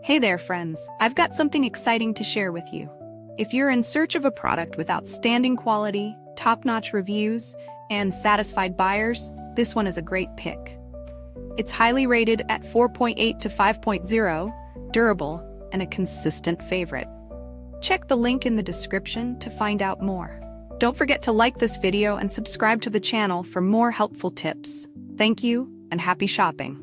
Hey there, friends. I've got something exciting to share with you. If you're in search of a product with outstanding quality, top-notch reviews, and satisfied buyers, this one is a great pick. It's highly rated at 4.8 to 5.0, durable, and a consistent favorite. Check the link in the description to find out more. Don't forget to like this video and subscribe to the channel for more helpful tips. Thank you, and happy shopping.